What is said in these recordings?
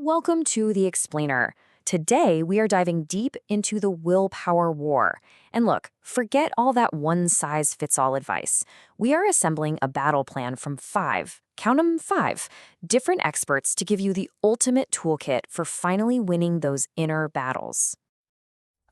Welcome to The Explainer. Today, we are diving deep into the willpower war. And look, forget all that one-size-fits-all advice. We are assembling a battle plan from count 'em five, different experts to give you the ultimate toolkit for finally winning those inner battles.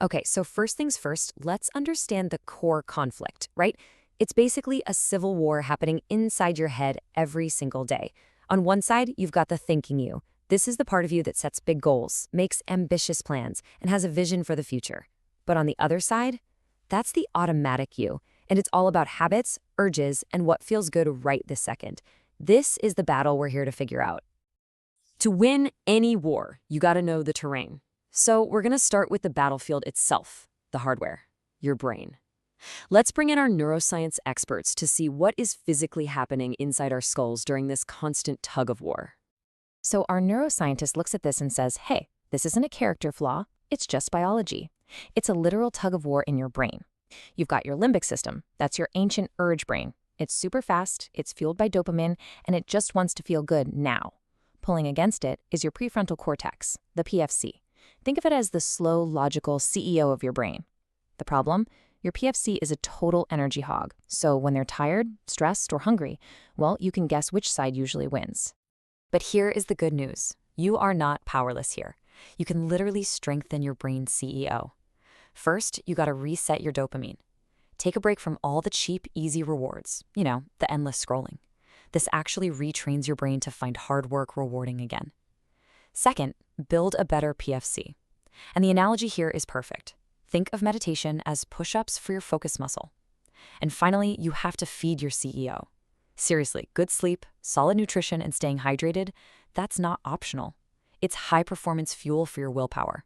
Okay, so first things first, let's understand the core conflict, right? It's basically a civil war happening inside your head every single day. On one side, you've got the thinking you. This is the part of you that sets big goals, makes ambitious plans, and has a vision for the future. But on the other side, that's the automatic you, and it's all about habits, urges, and what feels good right this second. This is the battle we're here to figure out. To win any war, you gotta know the terrain. So we're gonna start with the battlefield itself, the hardware, your brain. Let's bring in our neuroscience experts to see what is physically happening inside our skulls during this constant tug of war. So our neuroscientist looks at this and says, hey, this isn't a character flaw, it's just biology. It's a literal tug of war in your brain. You've got your limbic system, that's your ancient urge brain. It's super fast, it's fueled by dopamine, and it just wants to feel good now. Pulling against it is your prefrontal cortex, the PFC. Think of it as the slow, logical CEO of your brain. The problem? Your PFC is a total energy hog, so when they're tired, stressed, or hungry, well, you can guess which side usually wins. But here is the good news. You are not powerless here. You can literally strengthen your brain's CEO. First, you gotta reset your dopamine. Take a break from all the cheap, easy rewards, the endless scrolling. This actually retrains your brain to find hard work rewarding again. Second, build a better PFC. And the analogy here is perfect. Think of meditation as push-ups for your focus muscle. And finally, you have to feed your CEO. Seriously, good sleep, solid nutrition, and staying hydrated, that's not optional. It's high-performance fuel for your willpower.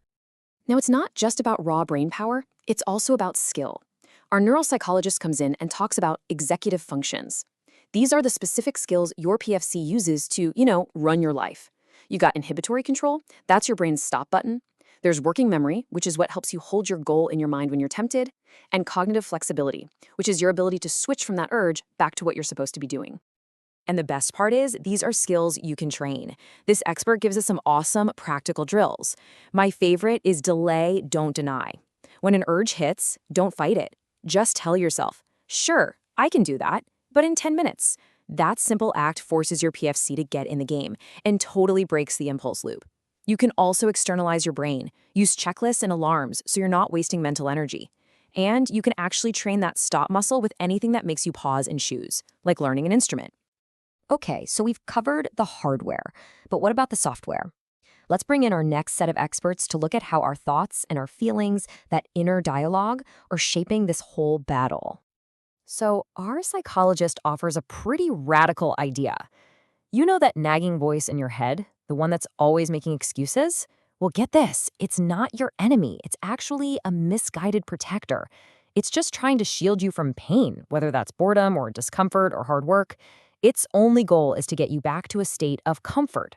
Now, it's not just about raw brain power, it's also about skill. Our neuropsychologist comes in and talks about executive functions. These are the specific skills your PFC uses to, run your life. You got inhibitory control, that's your brain's stop button. There's working memory, which is what helps you hold your goal in your mind when you're tempted, and cognitive flexibility, which is your ability to switch from that urge back to what you're supposed to be doing. And the best part is, these are skills you can train. This expert gives us some awesome practical drills. My favorite is delay, don't deny. When an urge hits, don't fight it. Just tell yourself, sure, I can do that, but in 10 minutes. That simple act forces your PFC to get in the game and totally breaks the impulse loop. You can also externalize your brain. Use checklists and alarms so you're not wasting mental energy. And you can actually train that stop muscle with anything that makes you pause and choose, like learning an instrument. Okay, so we've covered the hardware, but what about the software? Let's bring in our next set of experts to look at how our thoughts and our feelings, that inner dialogue, are shaping this whole battle. So our psychologist offers a pretty radical idea. You know that nagging voice in your head, the one that's always making excuses? Well, get this, it's not your enemy. It's actually a misguided protector. It's just trying to shield you from pain, whether that's boredom or discomfort or hard work. Its only goal is to get you back to a state of comfort.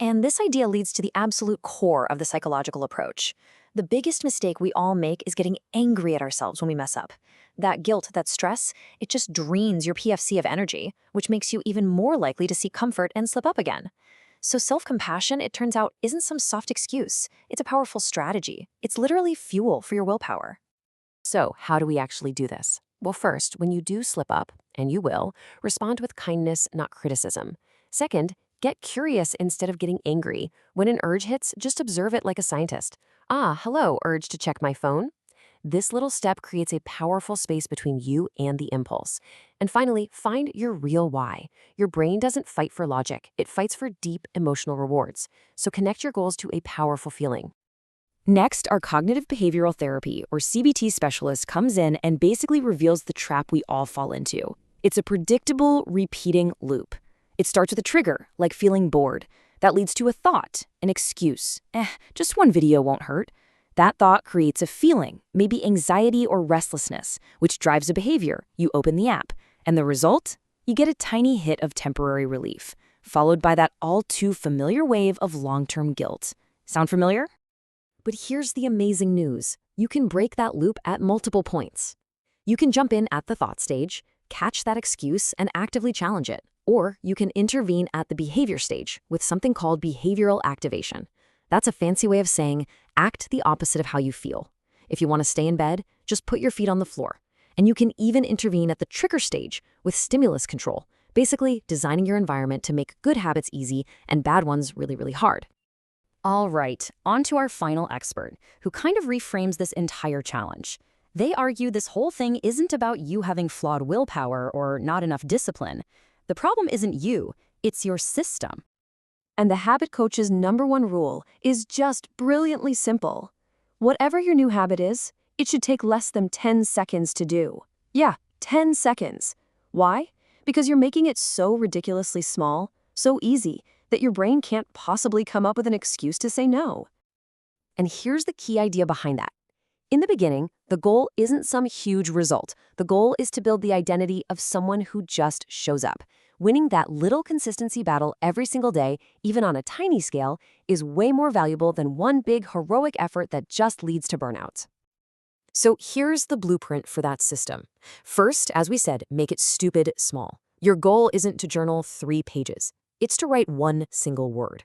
And this idea leads to the absolute core of the psychological approach. The biggest mistake we all make is getting angry at ourselves when we mess up. That guilt, that stress, it just drains your PFC of energy, which makes you even more likely to seek comfort and slip up again. So self-compassion, it turns out, isn't some soft excuse. It's a powerful strategy. It's literally fuel for your willpower. So, how do we actually do this? Well, first, when you do slip up, and you will, respond with kindness, not criticism. Second, get curious instead of getting angry. When an urge hits, just observe it like a scientist. Ah, hello, urge to check my phone. This little step creates a powerful space between you and the impulse. And finally, find your real why. Your brain doesn't fight for logic. It fights for deep emotional rewards. So connect your goals to a powerful feeling. Next, our cognitive behavioral therapy, or CBT specialist, comes in and basically reveals the trap we all fall into. It's a predictable, repeating loop. It starts with a trigger, like feeling bored. That leads to a thought, an excuse. Just one video won't hurt. That thought creates a feeling, maybe anxiety or restlessness, which drives a behavior. You open the app. And the result? You get a tiny hit of temporary relief, followed by that all-too-familiar wave of long-term guilt. Sound familiar? But here's the amazing news. You can break that loop at multiple points. You can jump in at the thought stage, catch that excuse, and actively challenge it. Or you can intervene at the behavior stage with something called behavioral activation. That's a fancy way of saying act the opposite of how you feel. If you want to stay in bed, just put your feet on the floor. And you can even intervene at the trigger stage with stimulus control, basically designing your environment to make good habits easy and bad ones really, really hard. All right, on to our final expert, who kind of reframes this entire challenge. They argue this whole thing isn't about you having flawed willpower or not enough discipline. The problem isn't you, it's your system. And the habit coach's #1 rule is just brilliantly simple. Whatever your new habit is, it should take less than 10 seconds to do. Yeah, 10 seconds. Why? Because you're making it so ridiculously small, so easy, that your brain can't possibly come up with an excuse to say no. And here's the key idea behind that. In the beginning, the goal isn't some huge result. The goal is to build the identity of someone who just shows up. Winning that little consistency battle every single day, even on a tiny scale, is way more valuable than one big heroic effort that just leads to burnout. So here's the blueprint for that system. First, as we said, make it stupid small. Your goal isn't to journal 3 pages. It's to write 1 single word.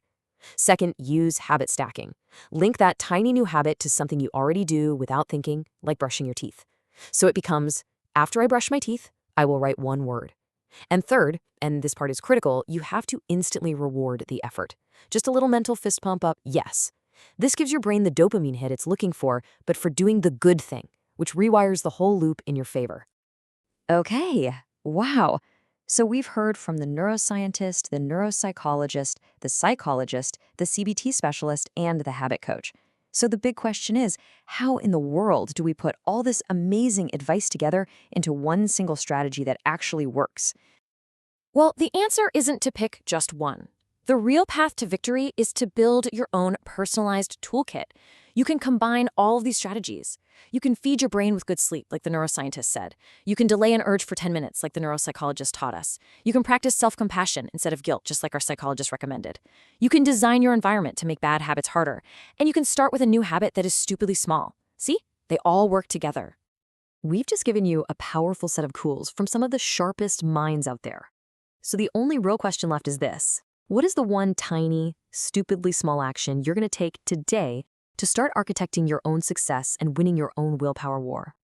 Second, use habit stacking. Link that tiny new habit to something you already do without thinking, like brushing your teeth. So it becomes, after I brush my teeth, I will write 1 word. And third, and this part is critical, you have to instantly reward the effort. Just a little mental fist pump up, yes. This gives your brain the dopamine hit it's looking for, but for doing the good thing, which rewires the whole loop in your favor. Okay, wow. So we've heard from the neuroscientist, the neuropsychologist, the psychologist, the CBT specialist, and the habit coach. So the big question is, how in the world do we put all this amazing advice together into one single strategy that actually works? Well, the answer isn't to pick just one. The real path to victory is to build your own personalized toolkit. You can combine all of these strategies. You can feed your brain with good sleep, like the neuroscientist said. You can delay an urge for 10 minutes, like the neuropsychologist taught us. You can practice self-compassion instead of guilt, just like our psychologist recommended. You can design your environment to make bad habits harder. And you can start with a new habit that is stupidly small. See? They all work together. We've just given you a powerful set of tools from some of the sharpest minds out there. So the only real question left is this. What is the one tiny, stupidly small action you're going to take today to start architecting your own success and winning your own willpower war?